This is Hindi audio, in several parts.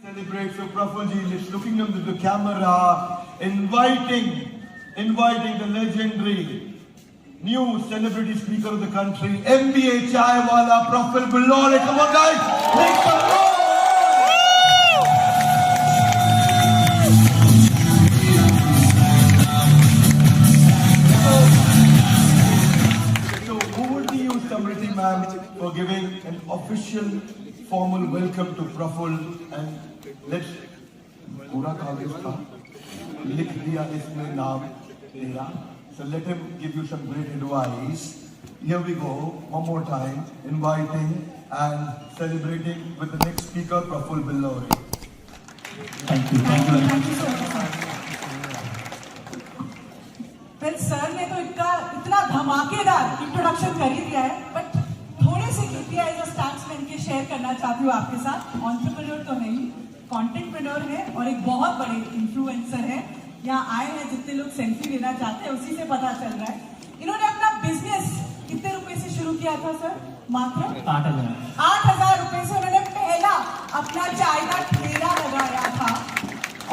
Celebrate. So Prafulji is looking into the camera, inviting the legendary new celebrity speaker of the country, MBA Chaiwala, Praful Billore. Come on, guys, make some noise. So over to you, Samriti ma'am, for giving an official, formal welcome to Praful, and let's पूरा कागज था लिख दिया इसमें नाम तेरा. So let him give you some great advice. Here we go, one more time, inviting and celebrating with the next speaker, Praful Billore. Thank you so much. फिर सर ने तो इतना धमाकेदार इंट्रोडक्शन कर ही दिया है, बट थोड़े से कृतियां एज अ स्टैट्समैन के शेयर करना चाहती हूँ आपके साथ. एंटरप्रेन्योर तो नहीं, कंटेंटप्रेन्योर है और एक बहुत बड़े इन्फ्लुएंसर है. यहाँ आए हैं, जितने लोग सेल्फी लेना चाहते हैं उसी से पता चल रहा है. इन्होंने अपना बिजनेस कितने रुपए से शुरू किया था सर? मात्र 8,000 रुपए से उन्होंने पहला अपना चाय का ठेला लगाया था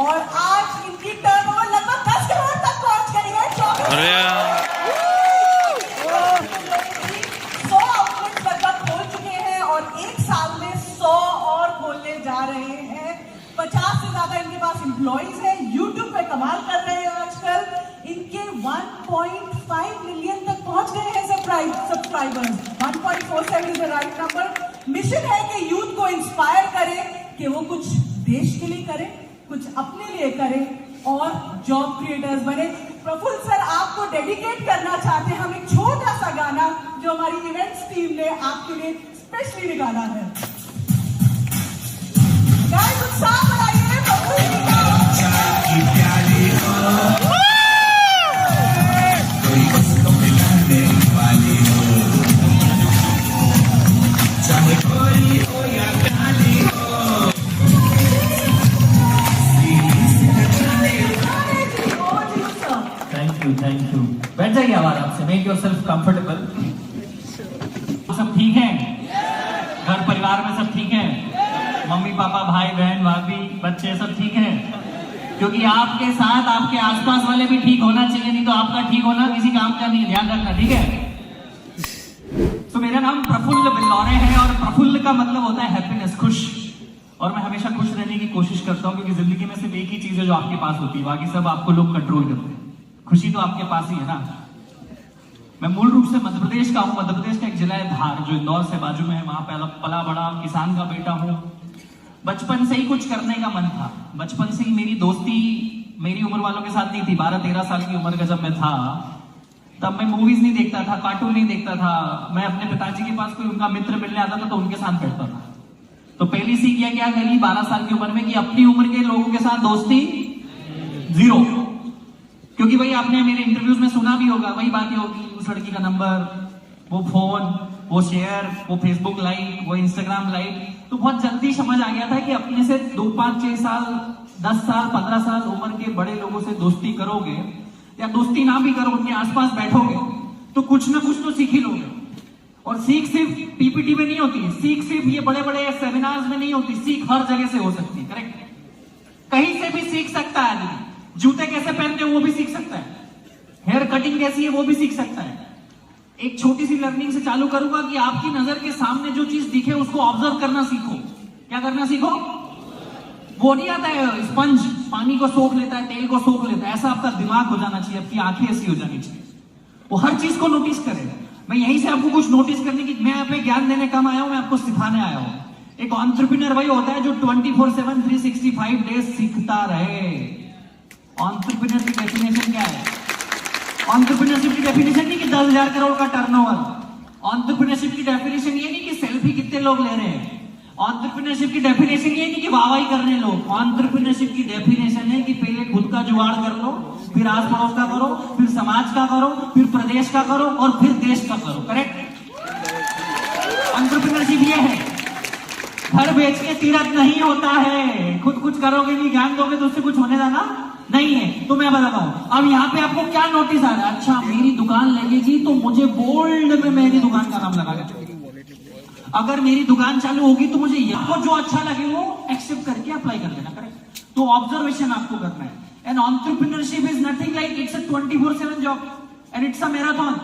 और आज इनकी टर्नओवर लगभग 10 करोड़ तक पहुंच गई है. 100 आउटलेट्स लगभग खोल चुके हैं और एक साल में 100 और खोलने जा रहे हैं. 50 से ज्यादा इनके पास एम्प्लॉइज हैं. यूट्यूब पे कमाल कर रहे हैं आजकल. इनके 1.5 मिलियन तक पहुंच गए हैं subscribers. 1.47 is the right number. Mission है कि यूथ को इंस्पायर करें कि वो कुछ देश के लिए करें, कुछ अपने लिए करें और जॉब क्रिएटर्स बने. प्रफुल्ल सर आपको डेडिकेट करना चाहते हैं हम एक छोटा सा गाना जो हमारी इवेंट्स टीम ने आपके लिए स्पेशली निकाला है. गाइस उत्साह बढ़ाइए प्रफुल्ल जी का. Thank you. बैठ जाइए आराम से. Make yourself comfortable. सब ठीक है? घर परिवार में सब ठीक है? मम्मी पापा भाई बहन भाभी बच्चे सब ठीक है? क्योंकि आपके साथ आपके आसपास वाले भी ठीक होना चाहिए, नहीं तो आपका ठीक होना किसी काम का नहीं. ध्यान रखना, ठीक है? तो मेरा नाम प्रफुल्ल बिल्लौरे है और प्रफुल्ल का मतलब होता है हैप्पीनेस, खुश. और मैं हमेशा खुश रहने की कोशिश करता हूँ क्योंकि जिंदगी में सिर्फ एक ही चीज है जो आपके पास होती है, बाकी सब आपको लोग कंट्रोल करते हैं. खुशी तो आपके पास ही है ना. मैं मूल रूप से मध्य प्रदेश का हूँ. मध्य प्रदेश का एक जिला है धार जो इंदौर से बाजू में है. वहां पे पला बड़ा किसान का बेटा हूँ. बचपन से ही कुछ करने का मन था. बचपन से ही मेरी दोस्ती मेरी उम्र वालों के साथ नहीं थी. 12-13 साल की उम्र का जब मैं था तब मैं मूवीज नहीं देखता था, कार्टून नहीं देखता था. मैं अपने पिताजी के पास कोई उनका मित्र मिलने आता था तो उनके साथ बैठता था. तो पहली सीख यह क्या करी 12 साल की उम्र में कि अपनी उम्र के लोगों के साथ दोस्ती जीरो. क्योंकि भाई आपने मेरे इंटरव्यूज में सुना भी होगा, वही बातें होगी. उस लड़की का नंबर, वो फोन, वो शेयर, वो फेसबुक लाइक, वो इंस्टाग्राम लाइक. तो बहुत जल्दी समझ आ गया था कि अपने से 2, 5, 6 साल 10 साल 15 साल उम्र के बड़े लोगों से दोस्ती करोगे या दोस्ती ना भी करो, उनके आसपास बैठोगे तो कुछ ना कुछ तो सीख ही लोगे. और सीख सिर्फ पीपीटी में नहीं होती, सीख सिर्फ ये बड़े बड़े सेमिनार्स में नहीं होती. सीख हर जगह से हो सकती है. करेक्ट? कहीं से भी सीख सकता है आदमी. जूते कैसे पहनते हैं वो भी सीख सकता है. हेयर कटिंग कैसी है वो भी सीख सकता है. एक छोटी सी लर्निंग से चालू करूंगा कि आपकी नजर के सामने जो चीज दिखे उसको ऑब्जर्व करना सीखो. क्या करना सीखो? वो नहीं आता है स्पंज पानी को सोख लेता है, तेल को सोख लेता है. ऐसा आपका दिमाग हो जाना चाहिए, आपकी आंखें ऐसी हो जानी चाहिए. वो हर चीज को नोटिस करे. मैं यहीं से आपको कुछ नोटिस करने की, मैं यहाँ पे ज्ञान देने कम आया हूं, मैं आपको सिखाने आया हूं. एक एंटरप्रेन्योर वही होता है जो 24/7 365 डेज सीखता रहे. एंटरप्रेन्योर की डेफिनेशन क्या है? एंटरप्रेन्योरशिप की डेफिनेशन नहीं कि 10,000 करोड़ का टर्नओवर. एंटरप्रेन्योरशिप की डेफिनेशन ये नहीं कि सेल्फी कितने लोग ले रहे हैं. एंटरप्रेन्योरशिप की डेफिनेशन ये नहीं कि वाहवाही कर रहे हैं लोग. एंटरप्रेन्योरशिप की डेफिनेशन है कि पहले खुद का जुगाड़ कर लो, फिर आस पड़ोस का करो, फिर समाज का करो, फिर प्रदेश का करो और फिर देश का करो. करेक्ट? एंटरप्रेन्योरशिप ये है. घर बेच के तीरथ नहीं होता है. खुद कुछ करोगे नहीं, ज्ञान दोगे तो उससे कुछ होने जाना नहीं है. तो मैं बताता हूं. अब यहाँ पे आपको क्या नोटिस आ रहा है? अच्छा मेरी दुकान लगेगी तो मुझे बोल्ड में मेरी दुकान का नाम लगा. अगर मेरी दुकान चालू होगी तो मुझे आपको जो अच्छा लगे वो एक्सेप्ट करके अप्लाई कर देना, करेक्ट? तो ऑब्जर्वेशन आपको करना है। And entrepreneurship is nothing like it's a 24/7 job and it's a marathon.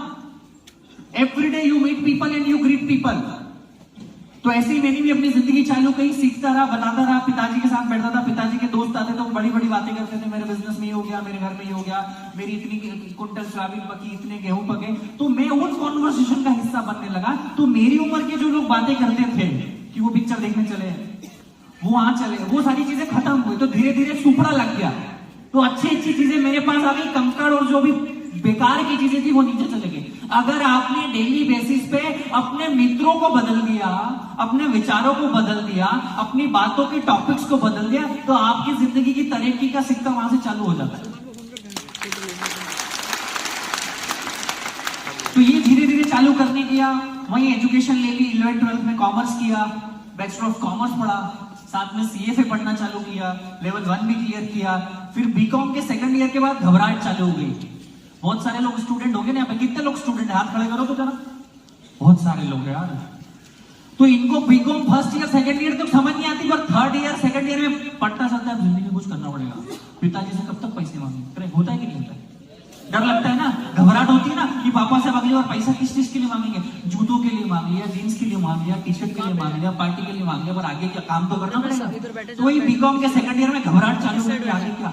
Every day you meet people and you greet people. तो ऐसे ही मैंने भी अपनी जिंदगी चालू करी, सीखता रहा, बनाता रहा, पिताजी के साथ बैठता था, पिताजी के दोस्त आते तो बड़ी बड़ी बातें करते थे, मेरे बिजनेस में ये हो गया, मेरे घर में ये हो गया, मेरी इतनी कुंटल सोयाबीन पकी, इतने गेहूं पके। तो मैं उन कॉन्वर्सेशन का हिस्सा बनने लगा। तो मेरी उम्र के जो लोग बातें करते थे कि वो पिक्चर देखने चले, वो वहां चले, वो सारी चीजें खत्म हुई। तो धीरे धीरे सुपड़ा लग गया। तो अच्छी अच्छी चीजें मेरे पास आ गई, कंकड़ और जो भी बेकार की चीजें थी वो नीचे चले गई। अगर आपने डेली बेसिस पे अपने मित्रों को बदल दिया, अपने विचारों को बदल दिया, अपनी बातों के टॉपिक्स को बदल दिया, तो आपकी जिंदगी की तरक्की का सिक्का वहां से चालू हो जाता है। तो ये धीरे धीरे चालू करने किया। वहीं एजुकेशन ले ली, 11th-12th में कॉमर्स किया, बैचलर ऑफ कॉमर्स पढ़ा, साथ में CFA पढ़ना चालू किया, लेवल 1 भी क्लियर किया। फिर बीकॉम के सेकंड ईयर के बाद घबराहट चालू हो गई। बहुत सारे लोग स्टूडेंट हो गए ना यहाँ पे, कितने लोग स्टूडेंट है? हाथ खड़े करो तो जरा। बहुत सारे लोग हैं यार। तो इनको BCom first year second year तक समझ नहीं आती, पर थर्ड ईयर सेकंड ईयर में पढ़ता चलता है, जिंदगी में कुछ करना पड़ेगा, पिताजी से कब तक पैसे मांगे? होता है कि नहीं होता है? डर लगता है ना, घबराहट होती है ना कि पापा से अगली बार पैसा किस चीज के लिए मांगेंगे? जूतों के लिए मांग लिया, जीन्स के लिए मांग लिया, टी-शर्ट के लिए मांग लिया, पार्टी के लिए मांग लिया, पर आगे क्या काम तो करना पड़ेगा। तो वही बीकॉम के सेकंड ईयर में घबराहट चालू होगी, आगे क्या?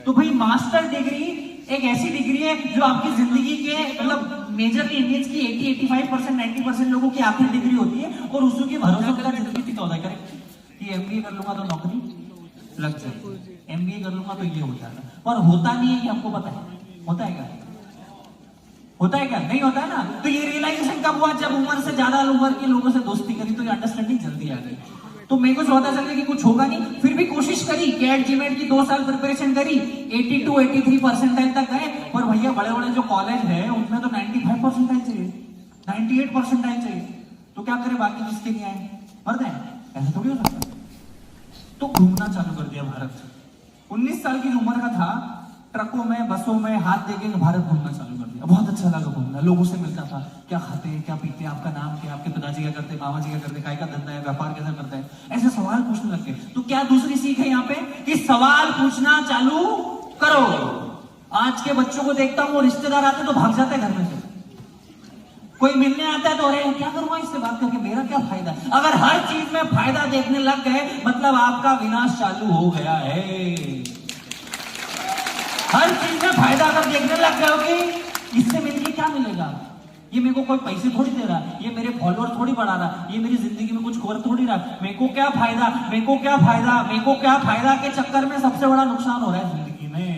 तो भाई मास्टर डिग्री एक ऐसी डिग्री है जो आपकी जिंदगी के मतलब मेजरली इंडियंस की 80-85%, 90% लोगों की आखिरी डिग्री होती है, और उसको की भरोसा का जिंदगी टिका होता है, करेक्ट? कि MBA कर लूंगा तो नौकरी लग जाएगी, MBA कर लूंगा तो ये हो जाएगा, पर होता नहीं है। कि आपको पता है होता है क्या? होता है क्या? नहीं होता है ना। तो ये रियलाइजेशन कब हुआ? जब उम्र से ज्यादा उम्र के लोगों से दोस्ती करी, तो ये अंडरस्टैंडिंग जल्दी आ गई। तो मेरे को पता चल गया कि कुछ होगा नहीं, फिर भी कोशिश करी, कैट जीमेट की 2 साल प्रिपरेशन करी, 82-83 परसेंटाइल तक गए। और भैया बड़े बड़े जो कॉलेज है उनमें तो 95 परसेंटाइल चाहिए, 98 परसेंटाइल चाहिए। तो क्या करे, बाकी किसके नहीं आए? मर गए? ऐसा थोड़ी हो सकता। तो घूमना चालू कर दिया भारत। 19 साल की उम्र का था, ट्रकों में, बसों में हाथ देके भारत घूमना चालू कर दिया। बहुत अच्छा लगा घूमना, लोगों से मिलता था, क्या खाते हैं, क्या पीते हैं, आपका नाम क्या, आपके पिताजी क्या करते हैं, मामा जी क्या करते हैं, काय का धंधा है, व्यापार कैसा करता है, ऐसे सवाल पूछने लग गए। तो क्या दूसरी सीख है यहाँ पे कि सवाल पूछना चालू करो। आज के बच्चों को देखता हूँ, रिश्तेदार आते तो भाग जाते घर में से, कोई मिलने आता है तो अरे क्या करूंगा इससे बात करके, मेरा क्या फायदा? अगर हर चीज में फायदा देखने लग गए, मतलब आपका विनाश चालू हो गया है। हर चीज में फायदा अगर देखने लग जाओगे, इससे मेरे लिए क्या मिलेगा? ये मेरे को कोई पैसे थोड़ी दे रहा, ये मेरे फॉलोअर थोड़ी बढ़ा रहा, ये मेरी जिंदगी में कुछ कर थोड़ी रहा। मेरे को क्या फायदा, मेरे को क्या फायदा, मेरे को क्या फायदा के चक्कर में सबसे बड़ा नुकसान हो रहा है जिंदगी में।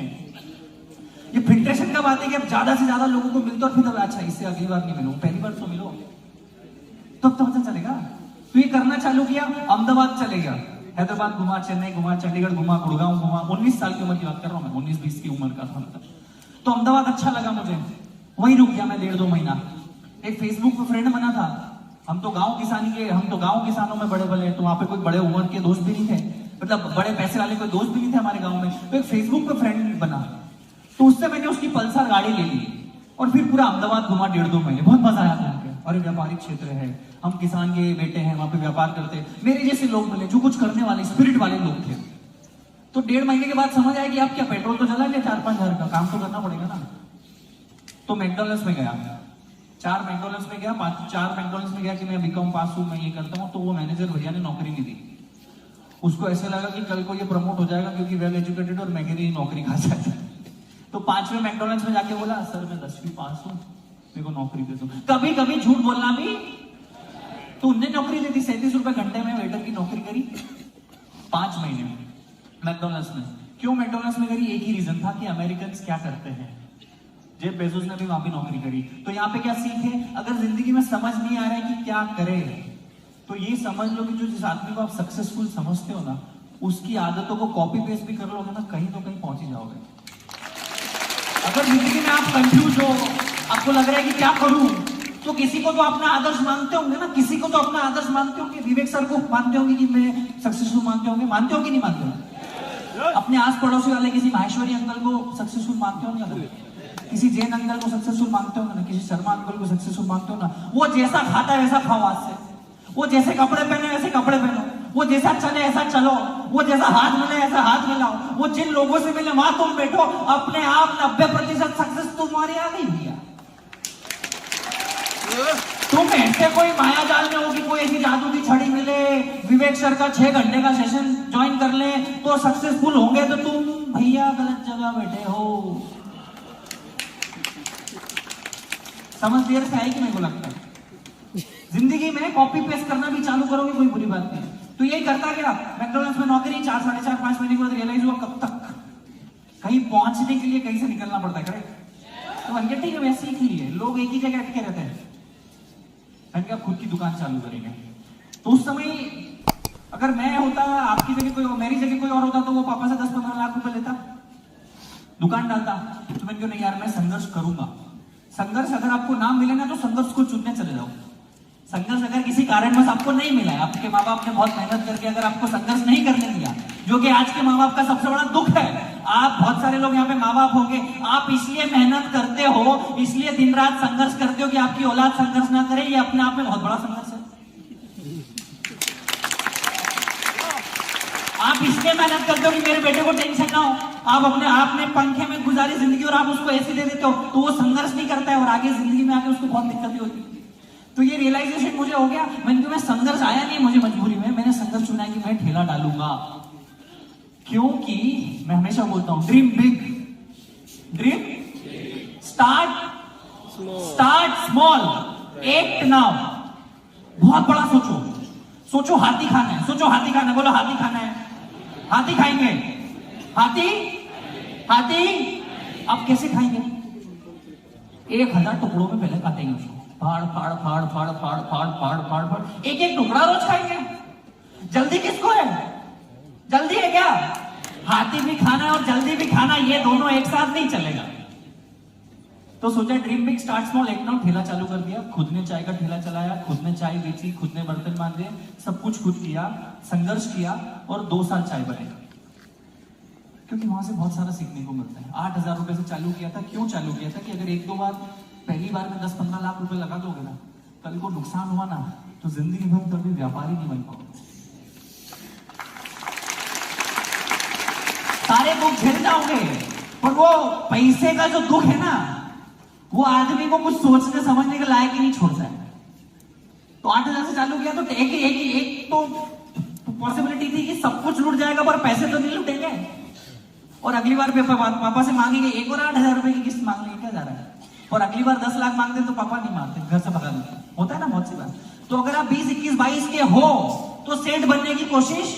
ये फिल्ट्रेशन का बात है कि अब ज्यादा से ज्यादा लोगों को मिलते और फिर अच्छा इससे अगली बार नहीं मिलो, पहली बार तो मिलो, तब तो पता चलेगा। तो ये करना चालू किया, अहमदाबाद चले गया, हैदराबाद घुमा, चेन्नई घुमा, चंडीगढ़ घुमा, गुड़गांव घुमा। 19 साल की उम्र की बात कर रहा हूं मैं, 19-20 की उम्र का था मतलब। तो अहमदाबाद अच्छा लगा मुझे, वहीं रुक गया मैं 1.5-2 महीना। एक फेसबुक पे फ्रेंड बना था, हम तो गांव किसानों में बड़े बड़े, तो वहां पे कोई बड़े उम्र के दोस्त भी नहीं थे, मतलब बड़े पैसे वाले कोई दोस्त भी नहीं थे हमारे गांव में। तो एक फेसबुक पे फ्रेंड बना, तो उससे मैंने उसकी पल्सर गाड़ी ले ली और फिर पूरा अहमदाबाद घुमा 1.5-2 महीने। बहुत मजा आया था। और व्यापारिक क्षेत्र है, हम किसान के बेटे हैं, वहां पे व्यापार करते हैं, मेरे जैसे लोग मिले जो कुछ करने वाले स्पिरिट वाले लोग थे। तो 1.5 महीने के बाद समझ आया कि आप क्या पेट्रोल तो चला गया 4-5 हजार का, काम तो करना पड़ेगा ना। तो मैकडॉनल्ड्स में गया, 4 मैकडॉनल्ड्स में गया, 4 मैकडॉनल्ड्स में गया कि मैं बीकॉम पास हूं, मैं ये करता हूँ। तो वो मैनेजर भैया ने नौकरी नहीं दी, उसको ऐसा लगा कि कल को ये प्रमोट हो जाएगा क्योंकि वेल एजुकेटेड और मैं मेरी नौकरी खा जाता है। तो 5वें मैकडॉनल्ड्स में जाके बोला, सर मैं 10वीं पास हूँ, मेरे को नौकरी दे दो। कभी कभी झूठ बोलना भी, तो उनने नौकरी दे दी, 37 रुपए घंटे में वेटर की नौकरी करी 5 महीने में मैकडॉनल्ड्स में। क्यों मैकडॉनल्ड्स में करी? एक ही रीजन था कि अमेरिकन क्या करते हैं। जेफ बेजोस ने भी वहां पे नौकरी करी। तो यहाँ पे क्या सीख है? अगर जिंदगी में समझ नहीं आ रहा है कि क्या करे, तो ये समझ लो कि जो जिस आदमी को आप सक्सेसफुल समझते हो ना, उसकी आदतों को कॉपी पेस्ट भी कर लोगे ना, कहीं तो कहीं पहुंच ही जाओगे। अगर जिंदगी में आप कंफ्यूज हो, आपको लग रहा है कि क्या करूं, तो किसी को तो अपना आदर्श मानते होंगे ना, किसी को तो अपना आदर्श मानते होंगे। विवेक सर को मानते होंगे कि मैं सक्सेसफुल मानते होंगे, मानते हो कि नहीं मानते हो? अपने आस पड़ोसी वाले किसी माहेश्वरी अंकल को सक्सेसफुल मानते होंगे ना, किसी जैन अंकल को सक्सेसफुल मानते होंगे ना, किसी शर्मा अंकल को सक्सेसफुल मानते हो ना। वो जैसा खाता है वैसा खाओ आज से। वो जैसे कपड़े पहने वैसे कपड़े पहनो, वो जैसा चले ऐसा चलो, वो जैसा हाथ मिले ऐसा हाथ मिलाओ, वो जिन लोगों से मिले वहां तुम बैठो, अपने आप 90% सक्सेस तुम्हारी आ गई भैया। तुम ऐसे कोई माया जाल में हो कि कोई ऐसी जादू की छड़ी मिले, विवेक सर का 6 घंटे का सेशन ज्वाइन कर ले तो सक्सेसफुल होंगे, तो तुम भैया गलत जगह बैठे हो। समझ देर से आई कि मेरे को लगता है जिंदगी में कॉपी पेस्ट करना भी चालू करोगे कोई बुरी बात नहीं। तो यही करता गया, मैकडॉनल्ड्स में नौकरी 4, 4.5, 5 महीने के बाद रियलाइज हुआ कब तक कहीं पहुंचने के लिए कहीं से निकलना पड़ता है, करेक्ट। तो मैंने ठीक है वैसे सीख लिए, लोग एक ही जगह अटके रहते हैं, मैंने कहा खुद की दुकान चालू करेंगे। तो उस समय अगर मैं होता, आपकी जगह कोई, मेरी जगह कोई और होता, तो वो पापा से 10-15 लाख रुपए लेता, दुकान डालता। तो मैंने कहा नहीं यार मैं संघर्ष करूंगा। संघर्ष अगर आपको नाम मिले ना तो संघर्ष को चुनने चले जाओ। संघर्ष अगर किसी कारणवश आपको नहीं मिला है, आपके माँ बाप ने बहुत मेहनत करके अगर आपको संघर्ष नहीं करने दिया, जो कि आज के माँ बाप का सबसे बड़ा दुख है। आप बहुत सारे लोग यहाँ पे माँ बाप होंगे, आप इसलिए मेहनत करते हो, इसलिए दिन रात संघर्ष करते हो कि आपकी औलाद संघर्ष ना करे। ये अपने आप में बहुत बड़ा संघर्ष है। आप इसलिए मेहनत करते हो कि मेरे बेटे को टेंशन ना हो, आप अपने आपने पंखे में गुजारी जिंदगी और आप उसको ऐसे दे देते हो, तो वो संघर्ष नहीं करता है और आगे जिंदगी में आके उसको बहुत दिक्कतें होती है। तो ये रियलाइजेशन मुझे हो गया, मैं संघर्ष आया नहीं मुझे मजबूरी में, मैंने संघर्ष चुना कि मैं ठेला डालूंगा। क्योंकि मैं हमेशा बोलता हूं dream big, dream start small, act now. बहुत बड़ा सोचो, सोचो हाथी खाना है, सोचो हाथी खाना है, बोलो हाथी खाना है, हाथी खाएंगे, हाथी हाथी। आप कैसे खाएंगे? 1000 टुकड़ों में पहले काटेंगे उसको, फाड़ फाड़ फाड़ फाड़ फाड़ फाड़ फाड़ फाड़ फाड़, एक एक टुकड़ा रोज खाएंगे। जल्दी किसको है? जल्दी है क्या? हाथी भी खाना है और जल्दी भी खाना, ये दोनों एक साथ नहीं चलेगा। तो सोचा ड्रीम बिग स्टार्ट स्मॉल, एक ना ठेला चालू कर दिया। खुद ने चाय का ठेला चलाया, खुद ने चाय बेची, खुद ने बर्तन मांजे, सब कुछ खुद किया, संघर्ष किया और 2 साल चाय बनाई। क्योंकि वहां से बहुत सारा सीखने को मिलता है। 8000 रुपए से चालू किया था। क्यों चालू किया था? कि अगर 1-2 बार पहली बार में 10-15 लाख रुपए लगा दोगे ना, कल को नुकसान हुआ ना तो जिंदगी भर कभी व्यापारी नहीं बन पाओगे। सारे दुख झेल जाओगे, पर वो पैसे का जो दुख है ना, वो आदमी को कुछ सोचने समझने के लायक ही नहीं छोड़ता है। तो 8000 से चालू किया तो एक तो पॉसिबिलिटी थी कि सब कुछ लूट जाएगा पर पैसे तो नहीं लूटेंगे। और अगली बार पापा से मांगेंगे, एक और 8000 रुपए की किस्त मांग लेंगे, क्या जा रहा है। और अगली बार 10 लाख मांगते तो पापा नहीं मारते, घर से भगा देते। होता है ना बहुत सी बार। तो अगर आप 20, 21, 22 के हो तो सेठ बनने की कोशिश,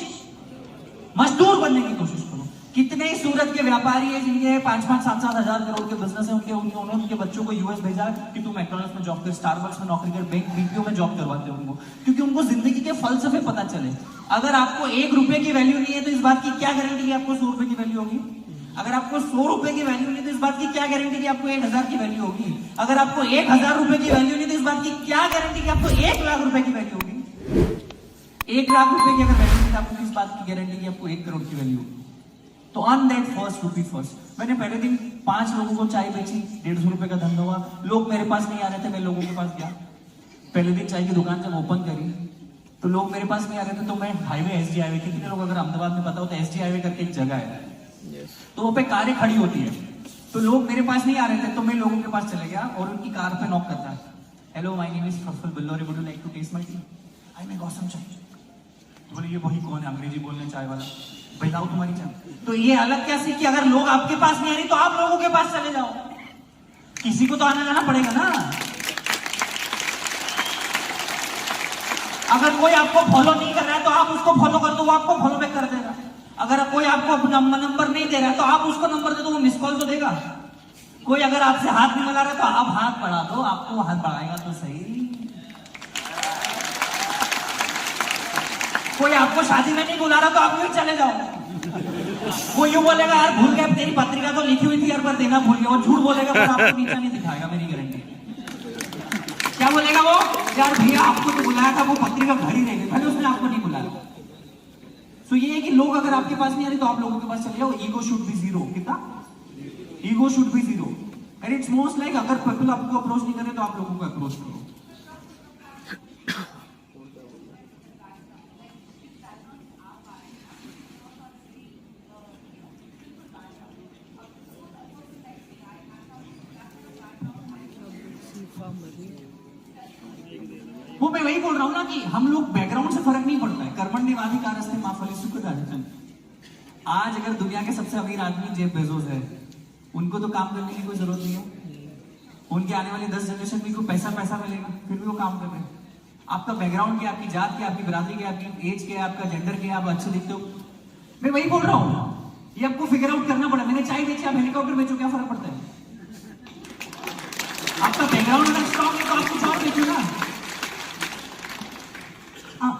मजदूर बनने की कोशिश करो। कितने ही सूरत के व्यापारी है जिनके 5-5, 7-7 हजार करोड़ के बिजनेस है, उन्होंने उनके बच्चों को यूएस भेजा कि तू मैकडॉनल्ड्स में जॉब कर, स्टारबक्स में नौकरी कर, बैंक बीपीओ में जॉब करवाते हैं उनको, क्योंकि उनको जिंदगी के फलसफे पता चले। अगर आपको 1 रुपए की वैल्यू नहीं है तो इस बात की क्या गारंटी कि आपको 100 रुपए की वैल्यू होगी? अगर आपको 100 रुपए की वैल्यू नहीं तो इस बात की क्या गारंटी कि आपको 1000 की वैल्यू होगी? अगर आपको 1000 रुपए की वैल्यू नहीं तो इस बात की क्या गारंटी कि आपको 1 लाख रुपए की वैल्यू होगी? 1 लाख रुपए की अगर वैल्यू नहीं तो आपको किस बात की गारंटी कि आपको 1 करोड़ की वैल्यू होगी? तो on that first rupee first, मैंने पहले दिन 5 लोगों को चाय बेची, 150 रुपए का धंधा हुआ। लोग मेरे पास नहीं आ रहे थे, मैं लोगों के पास गया। पहले दिन चाय की दुकान जब ओपन करी तो लोग मेरे पास नहीं आ रहे थे, तो मैं हाईवे, एसजी हाईवे, कितने लोग अगर अहमदाबाद में पता हो तो एसजी हाईवे करके एक जगह है, तो वो पे कारें खड़ी होती है। तो लोग मेरे पास नहीं आ रहे थे तो मैं लोगों के पास चले गया और उनकी कार पे नॉक करता है, hello my name is Praful Billori, would you like to taste my tea? I make awesome chai. तो बोले ये वही कौन है अंग्रेजी बोलने चाय वाला, भाई लाओ तुम्हारी चाय। तो ये अलग क्या सीखी, अगर लोग आपके पास नहीं आ रही तो आप लोगों के पास चले जाओ, किसी को तो आने जाना पड़ेगा ना। अगर कोई आपको फॉलो नहीं कर रहा है तो आप उसको फॉलो कर दो, वो आपको फॉलो बैक कर देगा। अगर कोई आपको नंबर नहीं दे रहा है तो आप उसको नंबर दे दो, वो मिस कॉल तो देगा। कोई अगर आपसे हाथ नहीं मिला रहा है तो आप हाथ बढ़ा दो, आपको हाथ बढ़ाएगा तो सही। कोई आपको शादी में नहीं बुला रहा तो आप यूं चले जाओ। वो यूं बोलेगा यार भूल गया, तेरी पत्रिका तो लिखी हुई थी यार पर देना भूल गया, वो झूठ बोलेगा पर आपको नीचा नहीं दिखाएगा, मेरी गारंटी। क्या बोलेगा वो, यार भैया आपको तो बुलाया था, वो पत्रिका घर ही रह गई, भले उसने आपको नहीं बुलाया। तो ये है कि लोग अगर आपके पास नहीं आ रहे तो आप लोगों के पास चले जाओ। Ego should be zero. कितना? Ego should be zero. And it's most like अगर पीपल आपको अप्रोच नहीं कर रहे तो आप लोगों को अप्रोच करो। बोल रहा हूँ ना कि हम लोग बैकग्राउंड से फर्क नहीं पड़ता है। कर्मण्येवाधिकारस्ते मा फलेषु कदाचन। आज अगर दुनिया के सबसे अमीर आदमी जेफ बेजोस है, उनको तो काम करने की कोई जरूरत नहीं है। उनके आने वाली 10 जनरेशन में को पैसा मिलेगा, फिर भी वो काम कर रहे हैं। आपका बैकग्राउंड क्या, आपकी जात क्या, आपकी बिरादरी क्या, आपकी एज क्या, आपका जेंडर क्या, आप अच्छे दिखते हो, मैं वही बोल रहा हूँ। ये आपको फिगर आउट करना पड़ा। मैंने चाय बेची, आप हेलीकॉप्टर बेचो, क्या फर्क पड़ता है? आपका बैकग्राउंड अगर स्ट्रॉन्ग है तो आप कुछ और बेचो ना।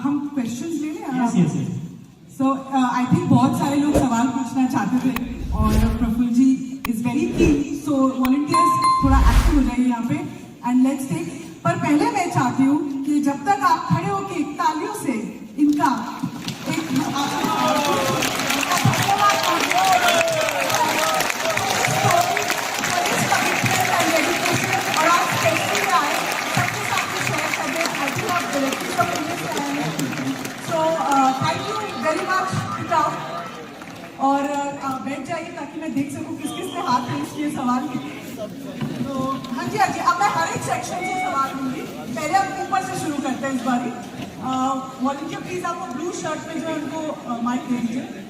हम क्वेश्चंस ले लें। Yes yes yes. So I think बहुत सारे लोग सवाल पूछना चाहते थे और प्रफुल्ल जी is very keen, so volunteers थोड़ा एक्टिव हो जाइए यहाँ पे एंड लेट्स टेक। पर पहले मैं चाहती हूँ कि जब तक आप खड़े होके तालियों से इनका एक और आप स्पेशली आए सबके साथ शेयर करने। आई थिंक आप डायरेक्टली सब पुलिस से आए हैं, so thank you very much. और बैठ जाइए ताकि मैं देख सकूं किस किस ने हाथ रेज किए सवाल के। तो हाँ जी, अब मैं हर एक सेक्शन से सवाल लूंगी। पहले हम ऊपर से शुरू करते हैं इस बारी। वॉलंटियर प्लीज आपको ब्लू शर्ट में जो है उनको माइक दे दीजिए।